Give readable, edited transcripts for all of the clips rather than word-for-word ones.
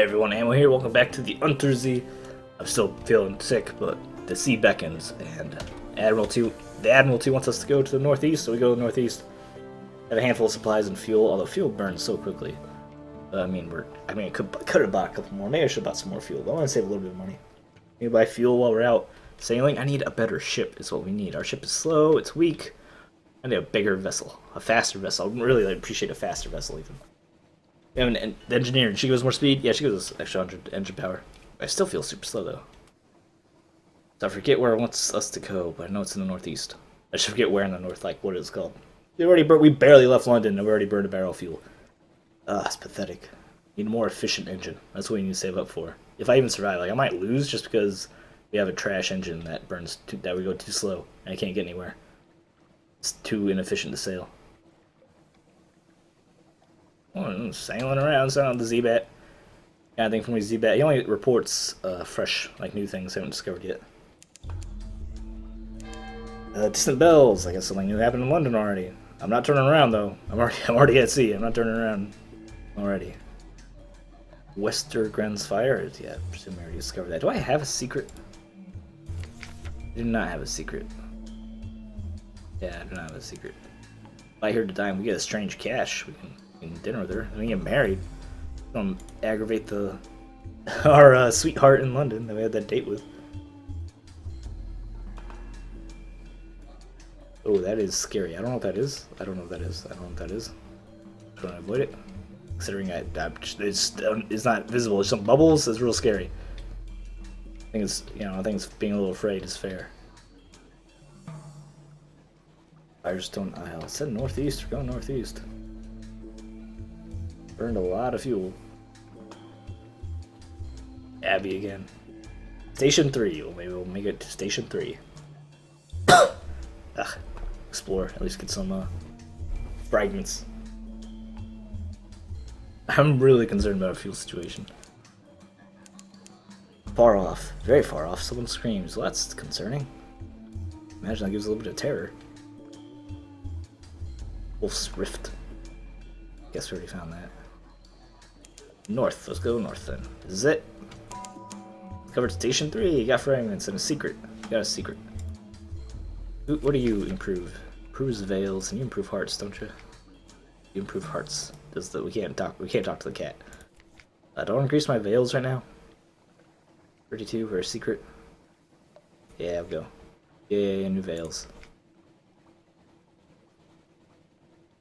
Everyone, Ammo here. Welcome back to the Untersee. I'm still feeling sick, but the sea beckons, and the Admiralty wants us to go to the northeast, so we go to the northeast. Have a handful of supplies and fuel, although fuel burns so quickly. I could have bought a couple more. Maybe I should have bought some more fuel, but I want to save a little bit of money. Maybe buy fuel while we're out sailing. I need a better ship, is what we need. Our ship is slow, it's weak. I need a bigger vessel, a faster vessel. I really appreciate a faster vessel, even. And the engineer, she gives more speed. Yeah, she gives us extra 100 engine power. I still feel super slow though. So I forget where it wants us to go, but I know it's in the northeast. I should forget where in the north, like what it's called. We barely left London and we already burned a barrel of fuel. It's pathetic. Need a more efficient engine. That's what we need to save up for. If I even survive, like I might lose just because we have a trash engine that that we go too slow and I can't get anywhere. It's too inefficient to sail. Oh, sailing around, sound the Z-Bat. Got anything from me, Z-Bat? He only reports fresh, like new things I haven't discovered yet. Distant bells. I guess something new happened in London already. I'm not turning around though. I'm already at sea. I'm not turning around already. Westergrens fire. Yeah, I presume I already discovered that. Do I have a secret? I do not have a secret. Yeah, I do not have a secret. By here to die, we get a strange cash. We can dinner with her and then get married. Don't aggravate our sweetheart in London that we had that date with. Oh, that is scary. I don't know what that is. I don't know what that is. I'm trying to avoid it. Considering it's not visible. It's some bubbles. It's real scary. I think it's being a little afraid is fair. I just don't. I said northeast. We're going northeast. Burned a lot of fuel. Abby again. Station 3. Well, maybe we'll make it to Station 3. Explore. At least get some fragments. I'm really concerned about our fuel situation. Far off. Very far off. Someone screams. Well, that's concerning. Imagine that gives a little bit of terror. Wolf's Rift. Guess we already found that. North. Let's go north then. This is it. Covered Station 3. You got fragments and a secret. You got a secret. What do you improve? Improves veils and you improve hearts, don't you? You improve hearts. We can't talk to the cat. Don't increase my veils right now. 32 for a secret. Yeah, I'll go. Yeah, new veils.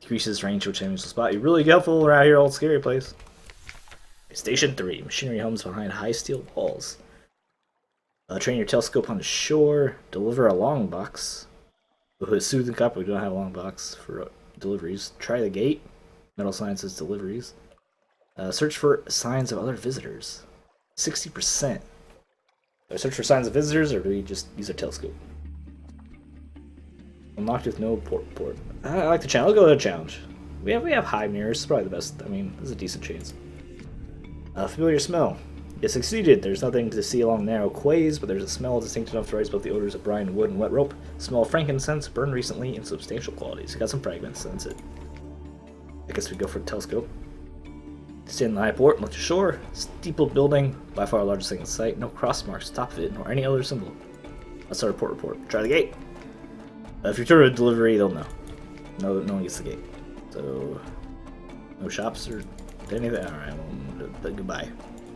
Decreases range which enemies will spot you. Really helpful around here, old scary place. Station 3. Machinery homes behind high steel walls. Train your telescope on the shore. Deliver a long box. Soothing copper. We don't have a long box for deliveries. Try the gate. Metal sciences deliveries. Search for signs of other visitors. 60%. Do I search for signs of visitors or do we just use our telescope? Unlocked with no port. I like the challenge. I'll go to the challenge. We have high mirrors. It's probably the best. I mean, this is a decent chance. Familiar smell. You succeeded. There's nothing to see along narrow quays, but there's a smell distinct enough to rise above the odors of brine, wood, and wet rope. Smell of frankincense, burned recently in substantial quantities. Got some fragments, that's it. I guess we go for the telescope. Stand in the high port, look to shore. Steepled building, by far the largest thing in sight. No cross marks, top of it, nor any other symbol. That's our report. Try the gate. If you return a delivery, they'll know. No one gets the gate. So, no shops or anything. Alright, well, goodbye.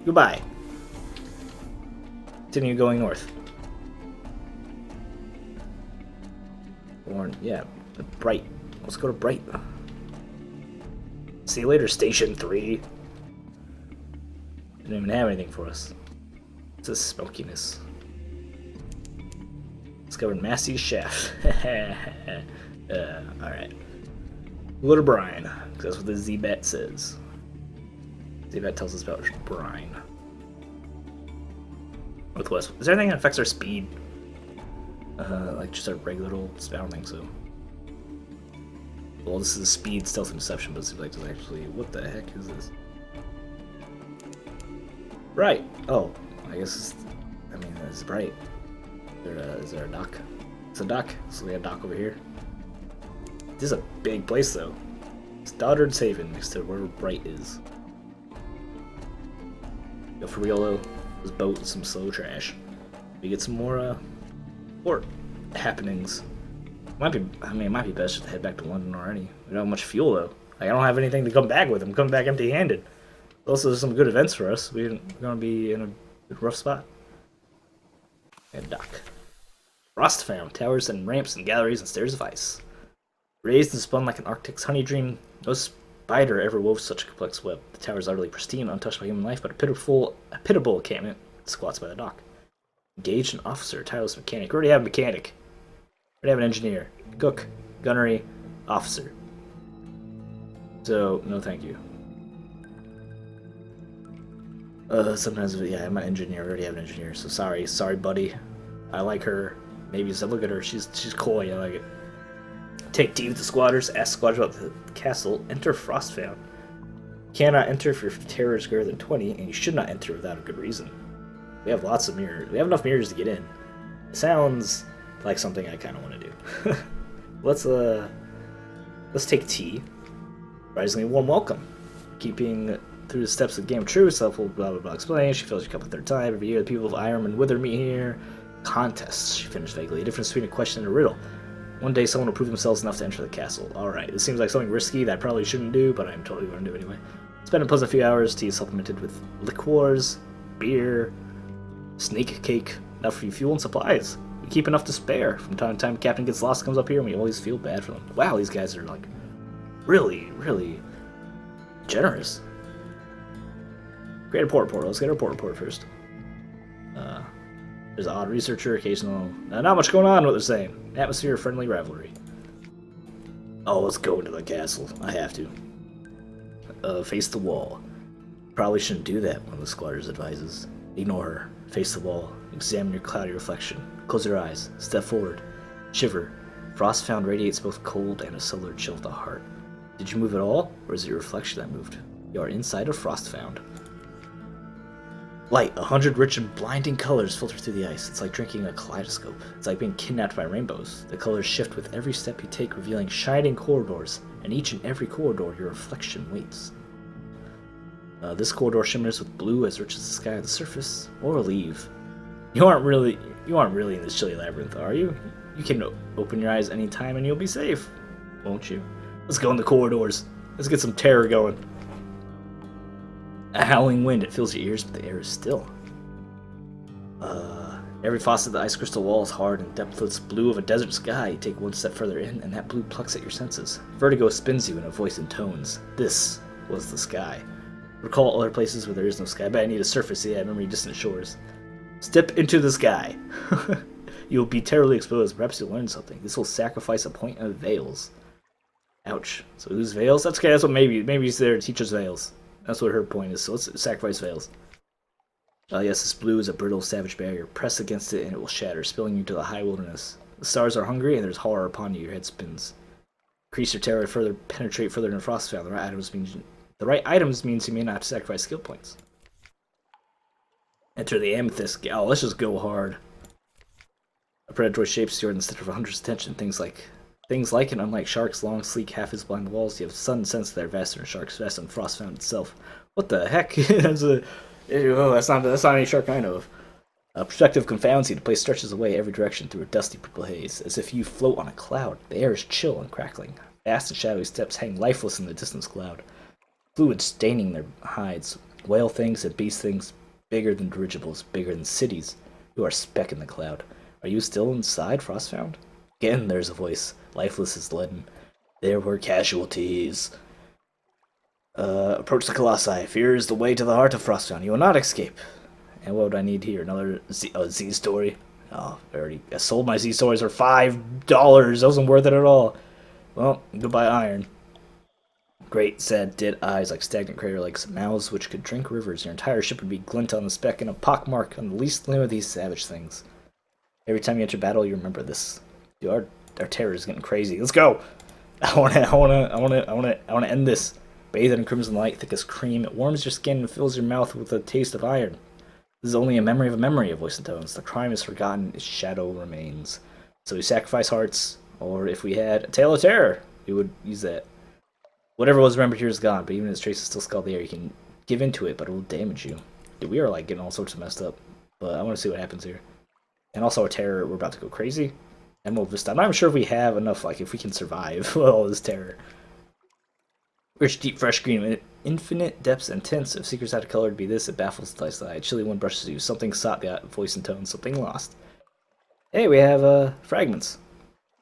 Goodbye. Continue going north. Yeah, Bright. Let's go to Bright. See you later, Station 3. Didn't even have anything for us. It's a smokiness. Discovered Massey's shaft. Alright. Go to brine, because that's what the Z-Bat says. Z-Bat tells us about brine. Northwest. Is there anything that affects our speed? Like just our regular old speed? I don't think so. Well, this is a speed, stealth, and deception, but it seems like there's actually... What the heck is this? Right. Oh, I guess it's bright. Is there a dock? It's a dock. So we have a dock over here. This is a big place, though. Stoddard's Haven, next to where Bright is. Yo, for real though, this boat is some slow trash. We get some more port happenings. It might be best just to head back to London already. We don't have much fuel though. Like, I don't have anything to come back with. I'm coming back empty-handed. Also, there's some good events for us. We're gonna be in a rough spot. And dock. Frostfound towers and ramps and galleries and stairs of ice. Raised and spun like an Arctic's honey dream, no spider ever wove such a complex web. The tower is utterly pristine, untouched by human life, but a pitiable encampment squats by the dock. Engaged an officer, tireless mechanic. We already have a mechanic. We already have an engineer. Cook, gunnery, officer. So, no thank you. Sometimes, yeah, I'm an engineer. We already have an engineer, so sorry, buddy. I like her. Maybe just look at her. She's coy. I like it. Take tea with the squatters. Ask squatters about the castle. Enter Frostfound. Cannot enter if your terror is greater than 20, and you should not enter without a good reason. We have lots of mirrors. We have enough mirrors to get in. It sounds like something I kind of want to do. Let's take tea. Surprisingly warm welcome. Keeping through the steps of the Game of Truth, helpful blah blah blah explain. She fills your cup a third time. Every year the people of Iron and Wither meet here. Contests, she finished vaguely. A difference between a question and a riddle. One day someone will prove themselves enough to enter the castle. Alright, this seems like something risky that I probably shouldn't do, but I'm totally going to do anyway. Spend a pleasant few hours. Tea is supplemented with liqueurs, beer, snake cake, enough for fuel and supplies. We keep enough to spare. From time to time, Captain gets lost, comes up here, and we always feel bad for them. Wow, these guys are like really, really generous. Create a port portal. Let's get our port first. There's an odd researcher, occasional. Not much going on. What they're saying. Atmosphere, friendly rivalry. Oh, let's go into the castle. I have to. Face the wall. Probably shouldn't do that, one of the squatters advises. Ignore her. Face the wall. Examine your cloudy reflection. Close your eyes. Step forward. Shiver. Frostfound radiates both cold and a cellular chill to the heart. Did you move at all, or is it your reflection that moved? You are inside of Frostfound. Light, 100 rich and blinding colors filter through the ice. It's like drinking a kaleidoscope. It's like being kidnapped by rainbows. The colors shift with every step you take, revealing shining corridors, and each and every corridor your reflection waits. This corridor shimmers with blue as rich as the sky at the surface, or leave. You aren't really in this chilly labyrinth, are you? You can open your eyes anytime and you'll be safe, won't you? Let's go in the corridors. Let's get some terror going. A howling wind, it fills your ears, but the air is still. Every facet of the ice crystal wall is hard and depthless blue of a desert sky. You take one step further in, and that blue plucks at your senses. Vertigo spins you, and a voice intones. This was the sky. Recall other places where there is no sky. I bet I need a surface, yeah, I remember distant shores. Step into the sky. You'll be terribly exposed. Perhaps you'll learn something. This will sacrifice a point of veils. Ouch. So who's veils? That's okay, that's what maybe he's there to teach us veils. That's what her point is, so let's sacrifice veils. Yes, this blue is a brittle, savage barrier. Press against it and it will shatter, spilling you to the high wilderness. The stars are hungry and there's horror upon you, your head spins. Increase your terror further, penetrate further into Frostfound. The right items means you may not have to sacrifice skill points. Enter the amethyst. Oh, let's just go hard. A predatory shapes you in the center of a hunter's attention. Things like and unlike sharks, long, sleek, half-his blind walls, you have sudden sense that they're vaster than sharks, vaster than Frostfound itself. What the heck? That's not any shark I know of. Perspective confounds you. The place stretches away every direction through a dusty purple haze, as if you float on a cloud. The air is chill and crackling. Vast and shadowy steps hang lifeless in the distance cloud. Fluids staining their hides. Whale things and beast things, bigger than dirigibles, bigger than cities. You are a speck in the cloud. Are you still inside Frostfound? Again, there's a voice, lifeless as leaden. There were casualties. Approach the Colossi. Fear is the way to the heart of Frostfound. You will not escape. And what would I need here? Another Z story? Oh, I sold my Z stories for $5. That wasn't worth it at all. Well, goodbye iron. Great, sad, dead eyes like stagnant crater lakes, mouths which could drink rivers. Your entire ship would be glint on the speck and a pockmark on the least limb of these savage things. Every time you enter battle, you remember this. Dude, our terror is getting crazy. Let's go. I wanna end this. Bathed in crimson light, thick as cream, it warms your skin and fills your mouth with a taste of iron. This is only a memory of a memory, a voice intones. The crime is forgotten, its shadow remains. So we sacrifice hearts, or if we had a tale of terror, we would use that. Whatever was remembered here is gone, but even its traces still scald the air. You can give into it, but it will damage you. Dude, we are like getting all sorts of messed up. But I want to see what happens here. And also our terror, we're about to go crazy. Emerald Vista. I'm not even sure if we have enough, like, if we can survive with all this terror. Rich, deep, fresh green, infinite depths and tints. If secrets had a color to be this, it baffles the eye. Chilly wind brushes you. Something sought the voice and tone. Something lost. Hey, we have fragments.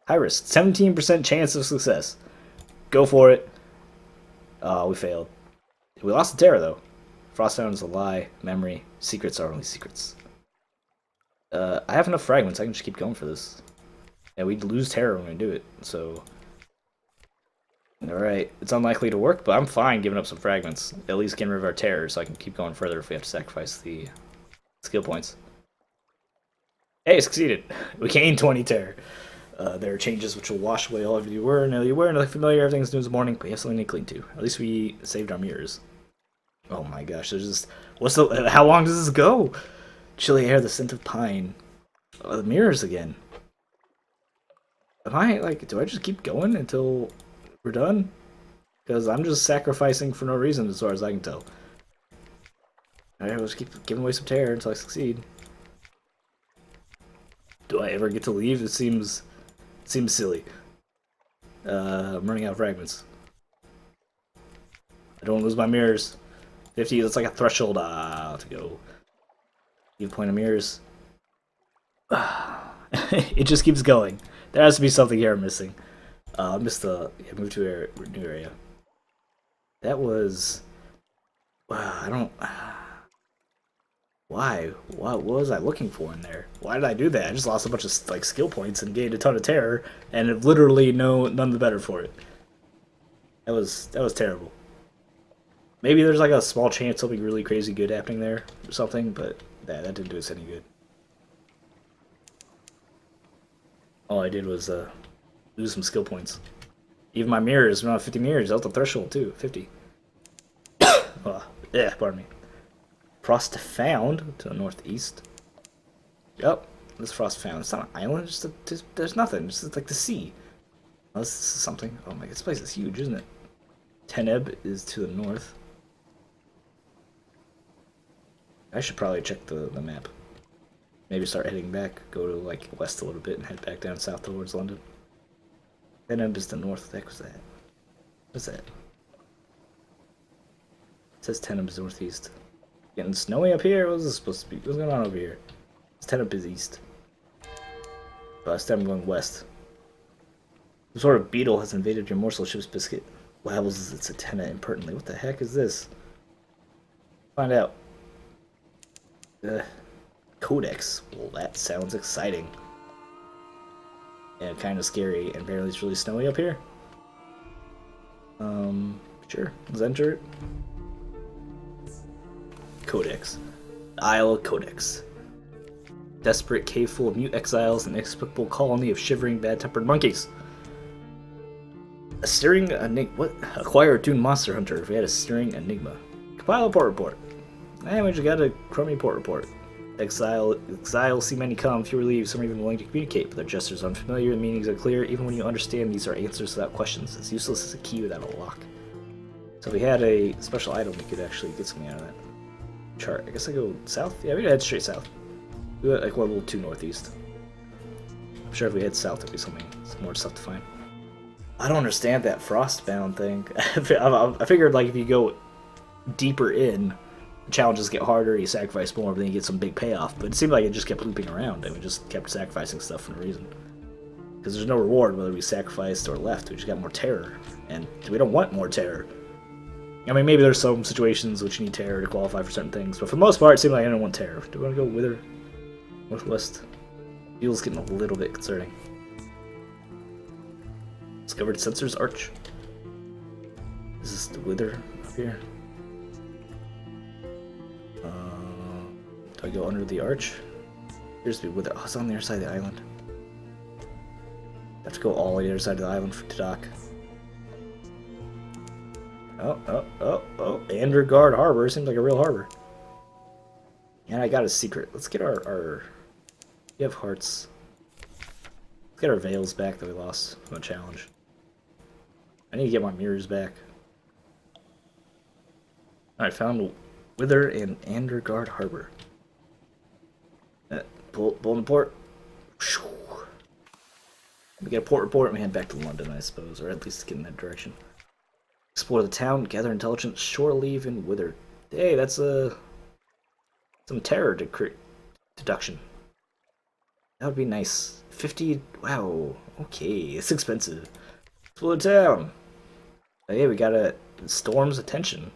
High risk. 17% chance of success. Go for it. Oh, we failed. We lost the terror, though. Frostbound is a lie. Memory. Secrets are only secrets. I have enough fragments. I can just keep going for this. Yeah, we'd lose terror when we do it, so... Alright, it's unlikely to work, but I'm fine giving up some fragments. At least getting rid of our terror, so I can keep going further if we have to sacrifice the skill points. Hey, succeeded! We gained 20 terror. There are changes which will wash away all of you were, and you were, nothing familiar, everything's new this morning, but you have something to cling to. At least we saved our mirrors. Oh my gosh, there's just... How long does this go? Chilly air, the scent of pine. Oh, the mirrors again. Am I, like, do I just keep going until we're done? Because I'm just sacrificing for no reason as far as I can tell. Alright, I'll just keep giving away some terror until I succeed. Do I ever get to leave? It seems silly. I'm running out of fragments. I don't lose my mirrors. 50, that's like a threshold to go. Give point of mirrors. It just keeps going. There has to be something here I'm missing. I missed the move to a new area. That was... I don't... Why? What was I looking for in there? Why did I do that? I just lost a bunch of like skill points and gained a ton of terror, and literally none the better for it. That was terrible. Maybe there's like a small chance something really crazy good happening there or something, but that didn't do us any good. All I did was lose some skill points. Even my mirrors, around 50 mirrors, that was the threshold too, 50. Yeah, pardon me. Frost found to the northeast. Yep, this frost found. It's not an island, there's nothing. It's like the sea. Oh, this is something. Oh my god, this place is huge, isn't it? Teneb is to the north. I should probably check the map. Maybe start heading back, go to like west a little bit and head back down south towards London. Teneb is the north. What the heck was that? What's that? It says Teneb is northeast. Getting snowy up here? What is this supposed to be? What's going on over here? This Teneb is east. But instead I'm going west. Some sort of beetle has invaded your morsel ship's biscuit. Wabbles its antenna impertinently. What the heck is this? Find out. Codex. Well, that sounds exciting. And kind of scary. And apparently it's really snowy up here. Sure. Let's enter it. Codex. Isle Codex. Desperate cave full of mute exiles and inexplicable colony of shivering, bad-tempered monkeys. A stirring enigma. What? Acquire a tuned monster hunter if we had a stirring enigma. Compile a port report. And we just got a crummy port report. Exile, see many come, fewer leave, some are even willing to communicate, but their gestures are unfamiliar, the meanings are clear. Even when you understand, these are answers without questions. It's useless as a key without a lock. So if we had a special item, we could actually get something out of that. Chart. I guess I go south? Yeah, we'd head straight south. We went like one little too northeast. I'm sure if we head south, there'd be some more stuff to find. I don't understand that frostbound thing. I figured like if you go deeper in, the challenges get harder, you sacrifice more, but then you get some big payoff. But it seemed like it just kept looping around, and we just kept sacrificing stuff for no reason. Because there's no reward whether we sacrificed or left, we just got more terror. And we don't want more terror. I mean, maybe there's some situations which you need terror to qualify for certain things, but for the most part, it seemed like I didn't want terror. Do I want to go wither? Northwest? Feels getting a little bit concerning. Discovered Censor's Arch. Is this the wither up here? Do I go under the arch? Appears to be wither. Oh, it's on the other side of the island. I have to go all the way to the other side of the island to dock. Oh. Andergard Harbor. Seems like a real harbor. And I got a secret. Let's get our... We have hearts. Let's get our veils back that we lost from the challenge. I need to get my mirrors back. Alright, found Wither and Andergard Harbor. Pull in the port. We get a port report and we head back to London, I suppose, or at least get in that direction. Explore the town, gather intelligence, shore leave, and wither. Hey, that's some terror deduction. That would be nice. 50. Wow. Okay, it's expensive. Explore the town. Oh, yeah, we got a storm's attention.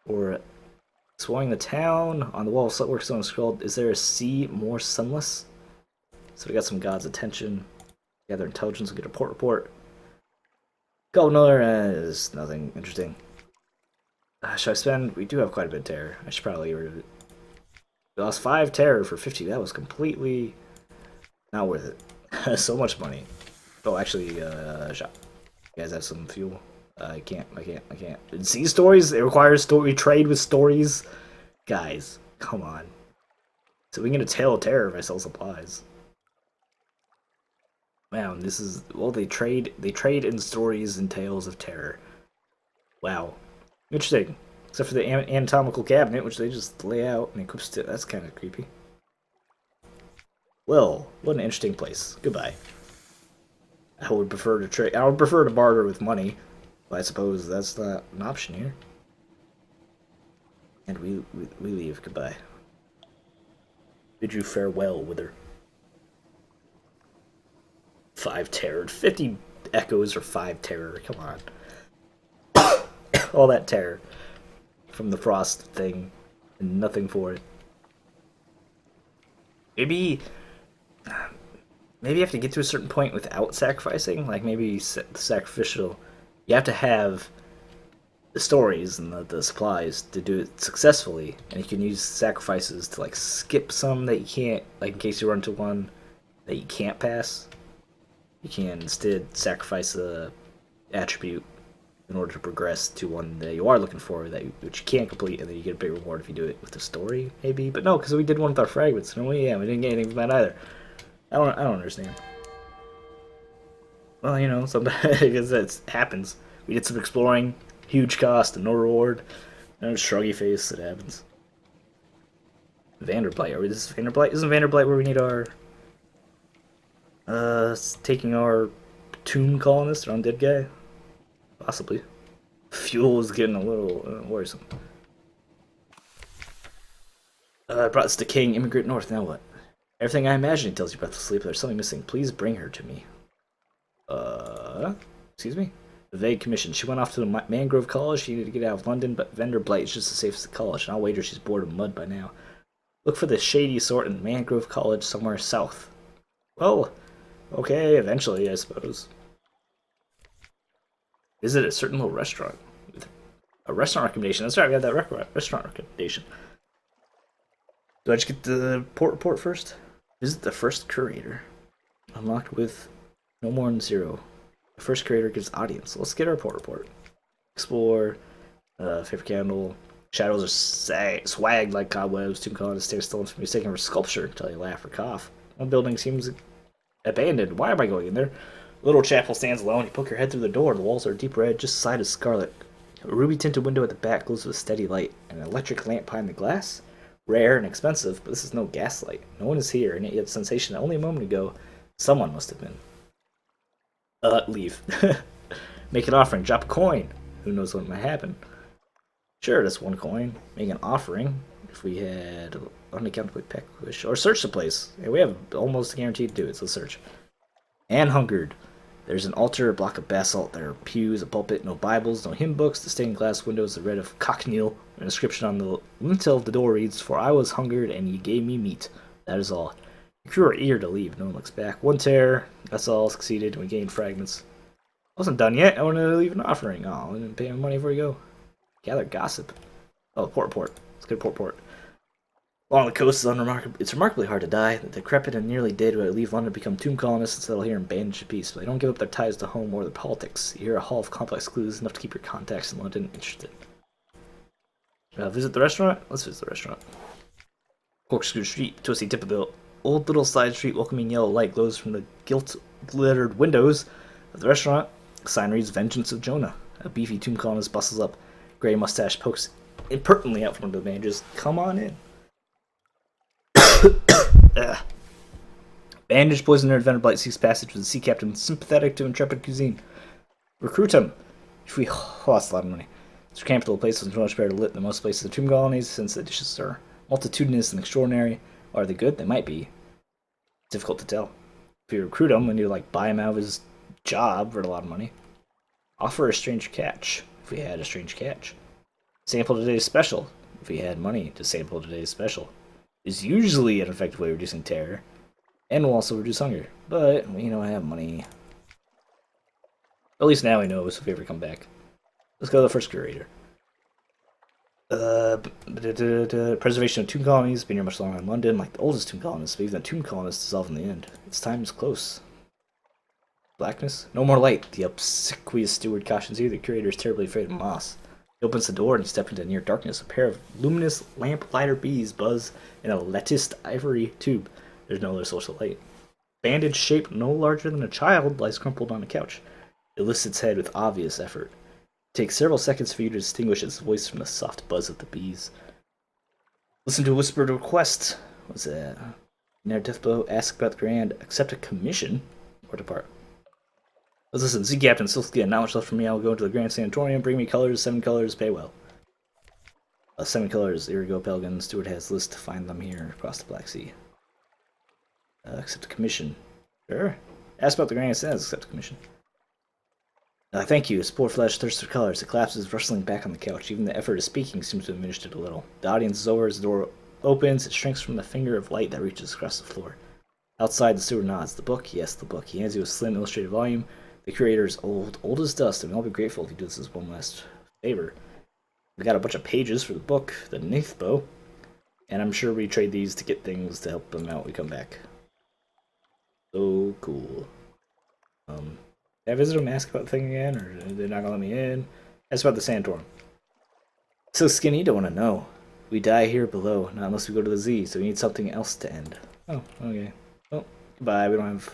Or exploring the town. On the wall, Slutwork Stone scrolled. Is there a sea more sunless? So we got some god's attention. Gather intelligence, we'll get a port report. Gold another is nothing interesting. Should I spend? We do have quite a bit of terror. I should probably get rid of it. We lost 5 terror for 50. That was completely not worth it. So much money. Oh, actually, shop. You guys have some fuel? I can't. See stories? It requires story trade with stories. Guys, come on. So we can get a tale of terror if I sell supplies. Wow, this is they trade in stories and tales of terror. Wow, interesting. Except for the anatomical cabinet, which they just lay out and equip. That's kind of creepy. Well, what an interesting place. Goodbye. I would prefer to trade. I would prefer to barter with money, but I suppose that's not an option here. And we leave. Goodbye. Bid you farewell, Wither. 5 terror. 50 echoes or 5 terror. Come on. All that terror from the frost thing and nothing for it. Maybe you have to get to a certain point without sacrificing. Like maybe sacrificial. You have to have the stories and the supplies to do it successfully, and you can use sacrifices to like skip some that you can't. Like in case you run into one that you can't pass. You can instead sacrifice a attribute in order to progress to one that you are looking for, which you can't complete, and then you get a big reward if you do it with the story, maybe. But no, because we did one with our fragments, and we didn't get anything from that either. I don't understand. Well, you know, sometimes because that happens. We did some exploring, huge cost and no reward. And shruggy face, it happens. Vanderblight, this is Vanderblight? Isn't Vanderblight where we need our taking our tomb colonist, our undead guy? Possibly. Fuel is getting a little worrisome. I brought this decaying immigrant north, now what? Everything I imagine tells you about the sleep. There's something missing. Please bring her to me. Excuse me? The vague commission. She went off to the Mangrove College. She needed to get out of London, but Vanderblight is just as safe as the college, and I'll wager she's bored of mud by now. Look for the shady sort in Mangrove College somewhere south. Well, okay, eventually, I suppose. Visit a certain little restaurant. A restaurant recommendation. That's right, we have that restaurant recommendation. Do I just get the port report first? Visit the first curator. Unlocked with no more than 0. The first curator gives audience. Let's get our port report. Explore. Favorite candle. Shadows are swagged like cobwebs. Tomb colonists stare still for mistaken for sculpture until they laugh or cough. One building seems abandoned. Why am I going in there? Little chapel stands alone. You poke your head through the door. The walls are deep red, just side is scarlet. A ruby-tinted window at the back glows with a steady light. An electric lamp behind the glass? Rare and expensive, but this is no gaslight. No one is here, and yet you have the sensation that only a moment ago, someone must have been. Leave. Make an offering. Drop a coin. Who knows what might happen? Sure, that's 1 coin. Make an offering. If we had unaccountably peckish. Or search the place. Yeah, we have almost guaranteed to do it, so search. And hungered. There's an altar, a block of basalt. There are pews, a pulpit, no Bibles, no hymn books. The stained glass windows are red of cochineal. An inscription on the lintel of the door reads, "For I was hungered, and ye gave me meat." That is all. The crew are eager to leave. No one looks back. 1 terror. That's all. Succeeded, and we gained fragments. I wasn't done yet. I wanted to leave an offering. Oh, I didn't pay my money before you go. Gather gossip. Oh, port. Let's get a port. Along the coast it's remarkably hard to die. The decrepit and nearly dead will leave London to become tomb colonists and settle here in bandaged to peace, but they don't give up their ties to home or their politics. You hear a haul of complex clues, enough to keep your contacts in London interested. Visit the restaurant? Let's visit the restaurant. Corkscrew Street, twisty tip of the old little side street, welcoming yellow light glows from the gilt-glittered windows of the restaurant. The sign reads, "Vengeance of Jonah." A beefy tomb colonist bustles up. Gray mustache pokes impertinently out from under the bandages. Come on in. Bandage poisoner invented Blight seeks passage with a sea captain sympathetic to intrepid cuisine. Recruit him. If we lost a lot of money. This capital place is much better lit than most places of tomb colonies, since the dishes are multitudinous and extraordinary. Are they good? They might be. Difficult to tell. If you recruit him and you like buy him out of his job for a lot of money. Offer a strange catch. If we had a strange catch. Sample today's special. If we had money to sample today's special. Is usually an effective way of reducing terror. And will also reduce hunger. But, you know, I have money. At least now we know, so if we ever come back. Let's go to the first curator. Preservation of tomb colonies. Been here much longer in London, like the oldest tomb colonists, but even the tomb colonists dissolve in the end. Its time is close. Blackness? No more light. The obsequious steward cautions you. The curator is terribly afraid of moss. He opens the door and you step into near darkness. A pair of luminous lamp lighter bees buzz in a latticed ivory tube. There's no other source of light. Bandage shaped no larger than a child lies crumpled on a couch. It lifts its head with obvious effort. It takes several seconds for you to distinguish its voice from the soft buzz of the bees. Listen to a whispered request. What's that? Near death blow, ask about the grand, accept a commission, or depart. Let's listen. Sea Captain, Silkskin, not much left for me. I'll go into the Grand Sanatorium, bring me colors, 7 colors, pay well. 7 colors, Irigo Pelgan, Steward has list to find them here across the Black Sea. Accept a commission. Sure. Ask about the Grand Sans, accept a commission. Thank you. Its poor flesh thirsts for colors. It collapses, rustling back on the couch. Even the effort of speaking seems to have diminished it a little. The audience is over as the door opens. It shrinks from the finger of light that reaches across the floor. Outside, the steward nods. The book? Yes, the book. He hands you a slim, illustrated volume. The curator is old as dust, and we'll be grateful if he does us one last favor. We got a bunch of pages for the book, the Nithbo, and I'm sure we trade these to get things to help them out when we come back. So cool. Did I visit them, ask about the thing again, or they're not gonna let me in? Ask about the Sanatorium. So skinny, don't want to know. We die here below, not unless we go to the Z, so we need something else to end. Oh, okay. Well, goodbye, we don't have...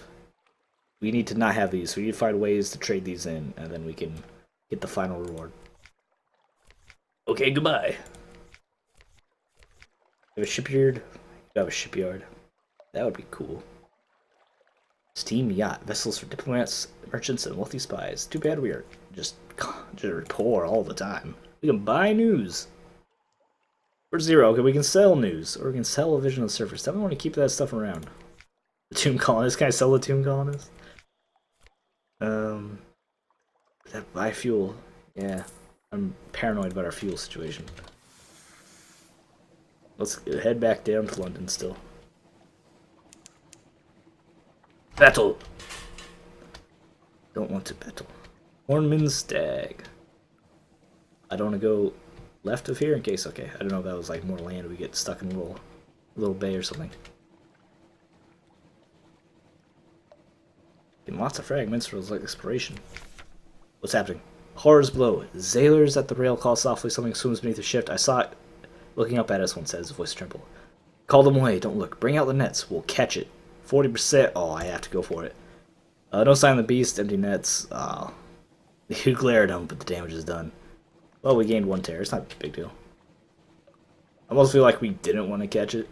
We need to not have these, so we need to find ways to trade these in, and then we can get the final reward. Okay, goodbye. We have a shipyard. You have a shipyard. That would be cool. Steam yacht. Vessels for diplomats, merchants, and wealthy spies. Too bad we are just poor all the time. We can buy news. We're 0. Okay, we can sell news. Or we can sell a vision of the surface. Definitely want to keep that stuff around. The tomb colonists. Can I sell the tomb colonists? That buy fuel. Yeah. I'm paranoid about our fuel situation. Let's head back down to London still. Battle! Don't want to battle. Hornman's Stag. I don't want to go left of here in case, okay. I don't know if that was like more land, we get stuck in a little bay or something. Getting lots of fragments for like exploration. What's happening? Horrors below. Sailors at the rail call softly. Something swims beneath the ship. I saw it looking up at us, one says, voice tremble. Call them away. Don't look. Bring out the nets. We'll catch it. 40%. Oh, I have to go for it. No sign of the beast. Empty nets. You glare at them, but the damage is done. Well, we gained 1 terror. It's not a big deal. I almost feel like we didn't want to catch it.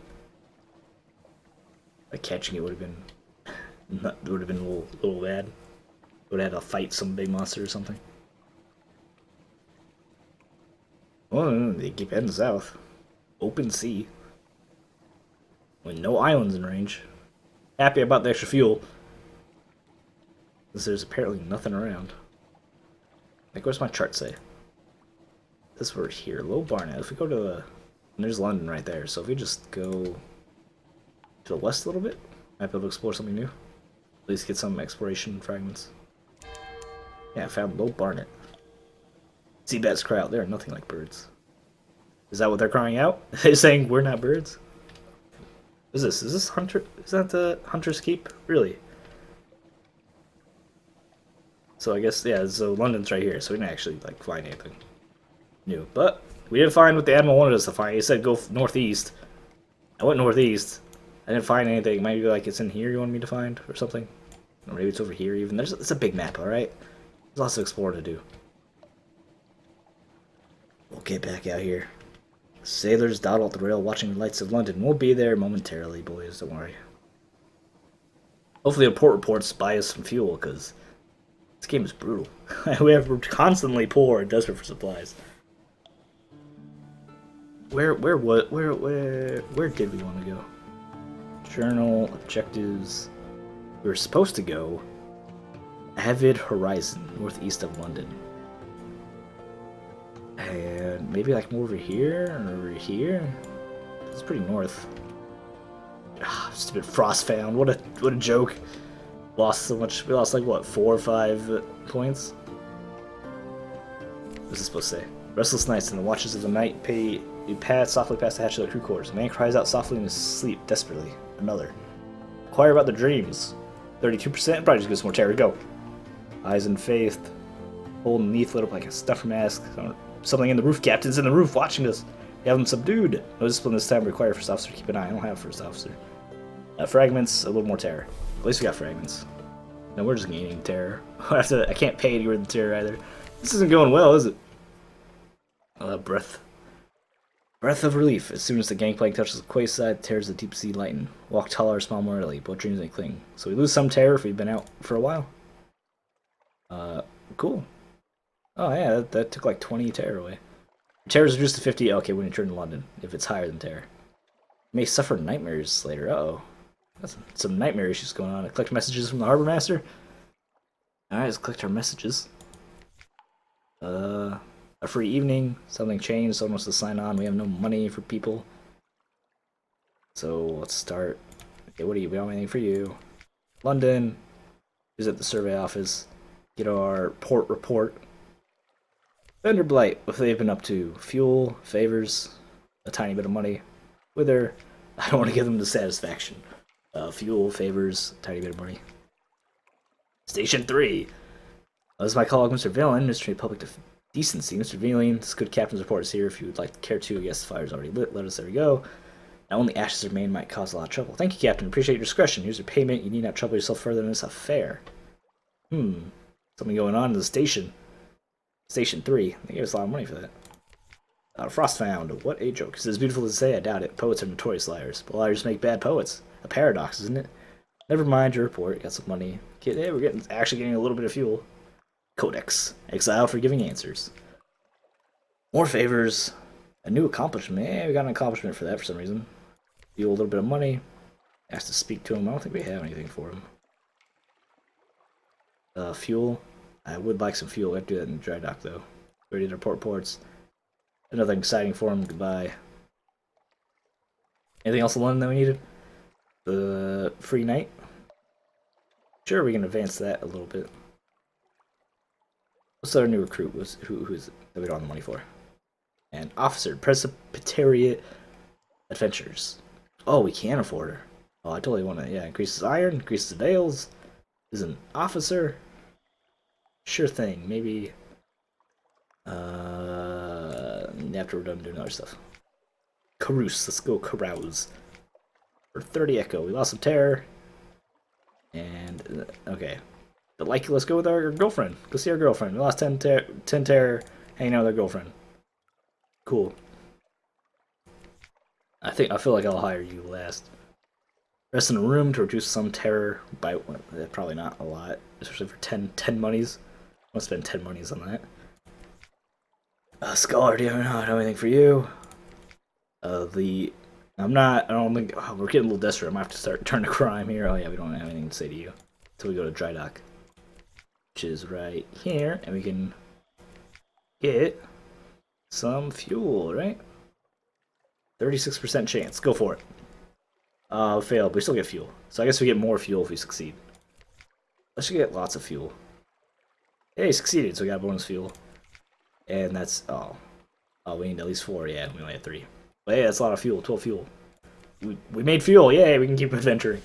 Like catching it would have been... It would have been a little bad. Would have had to fight some big monster or something. Oh, they keep heading south. Open sea. With no islands in range. Happy about the extra fuel. Because there's apparently nothing around. Like, what's my chart say? This we're here. Low Barnet. If we go to the... There's London right there. So if we just go to the west a little bit, might be able to explore something new. At least get some exploration fragments. Yeah, I found Low Barnet. Sea bats cry out. They are nothing like birds. Is that what they're crying out? They're saying we're not birds? What is this? Is this Hunter? Is that the Hunter's Keep? Really? So I guess, yeah, so London's right here, so we didn't actually, like, find anything new. But we didn't find what the Admiral wanted us to find. He said go northeast. I went northeast. I didn't find anything. Maybe, like, it's in here you want me to find, or something? Or maybe it's over here even. It's a big map, alright? There's lots of exploring to do. We'll get back out here. Sailors dawdle at the rail watching the lights of London. We'll be there momentarily, boys. Don't worry. Hopefully the port reports buy us some fuel, because this game is brutal. We're constantly poor and desperate for supplies. Where did we want to go? Journal, objectives. We were supposed to go Avid Horizon, northeast of London. And maybe like more over here or over here. It's pretty north. Stupid Frostfound. What a joke. Lost so much. We lost like what, 4 or 5 points? What's this supposed to say? Restless nights and the watches of the night you pass softly past the hatch of the crew quarters. A man cries out softly in his sleep, desperately. Another. Inquire about the dreams. 32%. Probably just gives more terror. Go. Eyes in faith. Holding Neath lit up like a stuffer mask. Something in the roof. Captain's in the roof watching us. You have him subdued. No discipline this time required. First officer. Keep an eye. I don't have first officer. Fragments. A little more terror. At least we got fragments. No, we're just gaining terror. I can't pay to get rid of the terror either. This isn't going well, is it? Breath. Breath of relief. As soon as the gangplank touches the quay side, tears the deep sea lighten. Walk taller, smile more readily. Both dreams may cling. So we lose some terror if we've been out for a while. Cool. Oh yeah, that took like 20 terror away. Terror is reduced to 50. Okay, when you turn to London, if it's higher than terror. You may suffer nightmares later. Uh-oh. That's some nightmare issues going on. I collect messages from the harbor master. Alright, let's collect our messages. A free evening. Something changed. Someone wants to sign on. We have no money for people. So let's start. Okay, what do you? We don't have anything for you. London. Visit the survey office. Get our port report. Vendor blight. What they've been up to. Fuel, favors, a tiny bit of money. Wither. I don't want to give them the satisfaction. Fuel, favors, tiny bit of money. Station 3. This is my colleague, Mr. Villain, Mystery Public Decency. Mr. Villain, this good captain's report is here. If you would like to care to, yes, the fire's already lit. Let us, there we go. Now only ashes remain might cause a lot of trouble. Thank you, Captain. Appreciate your discretion. Here's your payment. You need not trouble yourself further in this affair. Something going on in the station. Station 3. They gave us a lot of money for that. Frostfound. What a joke. Is it as beautiful as say? I doubt it. Poets are notorious liars. But liars make bad poets. A paradox, isn't it? Never mind your report. Got some money. Hey, we're actually getting a little bit of fuel. Codex. Exile for giving answers. More favors. A new accomplishment. Yeah, we got an accomplishment for that for some reason. Fuel, a little bit of money. Asked to speak to him. I don't think we have anything for him. Fuel. I would like some fuel. We have to do that in the dry dock, though. We already did our port ports. Nothing exciting for him. Goodbye. Anything else in London that we needed? The free night. Sure, we can advance that a little bit. What's our new recruit? Who is it that we don't have the money for? And officer, Presbyterian Adventures. Oh, we can afford her. Oh, I totally want to. Yeah, increases iron, increases veils. Is an officer. Sure thing. Maybe. After we're done doing other stuff. Carouse. Let's go carouse. For 30 echo. We lost some terror. And, okay. But like, let's go with our girlfriend. Go see our girlfriend. We lost 10 terror hanging out with our girlfriend. Cool. I feel like I'll hire you last. Rest in a room to reduce some terror by, probably not a lot. Especially for 10 monies. I'll spend 10 monies on that. Scholar, do you have anything for you? I don't think, we're getting a little desperate. I might have to turn to crime here. Oh yeah, we don't have anything to say to you. Until we go to dry dock. Which is right here, and we can get some fuel, right? 36% chance. Go for it. Failed, but we still get fuel. So I guess we get more fuel if we succeed. Let's get lots of fuel. Hey, succeeded, so we got bonus fuel. And that's, oh, we need at least 4, yeah, we only have 3. But yeah, that's a lot of fuel, 12 fuel. We made fuel, yay, we can keep adventuring.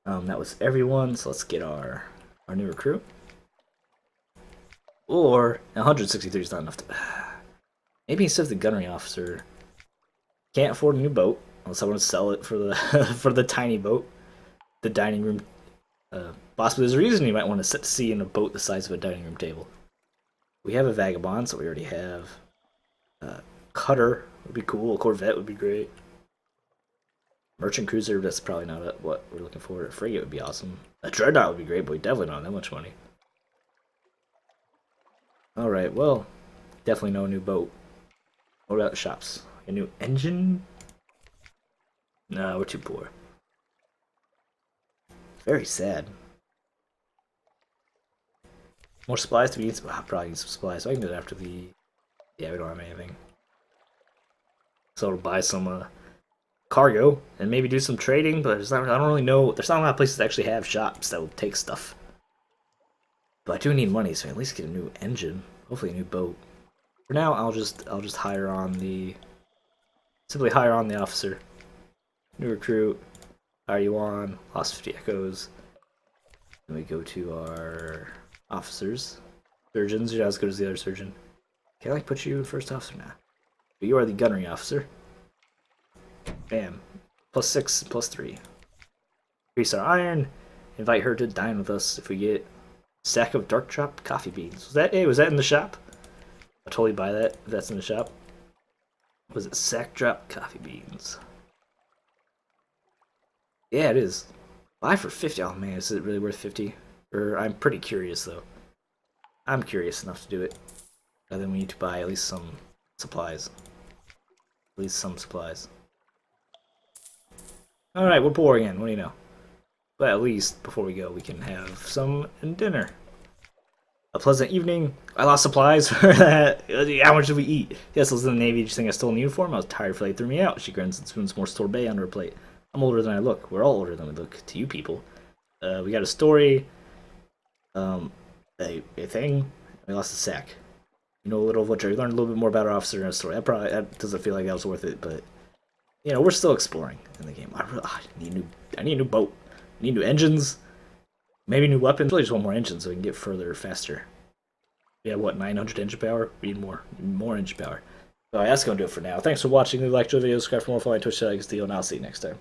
That was everyone, so let's get our new recruit. Or, 163 is not enough to, maybe instead of the gunnery officer, can't afford a new boat, unless I want to sell it for the, for the tiny boat. The dining room, possibly there's a reason you might want to set to sea in a boat the size of a dining room table. We have a vagabond, so we already have cutter. would be cool. A Corvette would be great. Merchant cruiser, that's probably not what we're looking for. A frigate would be awesome. A dreadnought would be great, but we definitely don't have that much money. Alright, well, definitely no new boat. What about the shops? A new engine? No, we're too poor. Very sad. More supplies to be used? I'll probably need some supplies. So I can do it after the... Yeah, we don't have anything. So I'll buy some cargo and maybe do some trading, but I don't really know. There's not a lot of places that actually have shops that will take stuff. But I do need money, so I at least get a new engine. Hopefully a new boat. For now, I'll just hire on the... Simply hire on the officer. New recruit. Hire you on. Lost 50 echoes. Then we go to our officers. Surgeons. You're not as good as the other surgeon. Can I put you in first officer now? But you are the gunnery officer. Bam. +6, +3. Increase our iron. Invite her to dine with us if we get a sack of dark chopped coffee beans. Was that in the shop? I'll totally buy that if that's in the shop. Was it sack drop coffee beans? Yeah, it is. Buy for 50. Oh man, is it really worth 50? Or I'm pretty curious though. I'm curious enough to do it. And then we need to buy at least some supplies. At least some supplies. Alright, we're poor again, what do you know? But at least, before we go, we can have some dinner. A pleasant evening. I lost supplies for that. How much did we eat? Yes, I was in the Navy. Did you think I stole a uniform? I was tired for they threw me out. She grins and spoons more sorbet under her plate. I'm older than I look. We're all older than we look to you people. We got a story. A thing. We lost a sack. You know a little of what you learned a little bit more about our officer in a story. That doesn't feel like that was worth it, but you know we're still exploring in the game. I need a new boat. I need new engines. Maybe new weapons. Really just want more engines so we can get further faster. We have what, 900 engine power? We need more engine power. Alright, that's gonna do it for now. Thanks for watching. If you liked the video, subscribe for more. Follow my Twitch, like this deal, and I'll see you next time.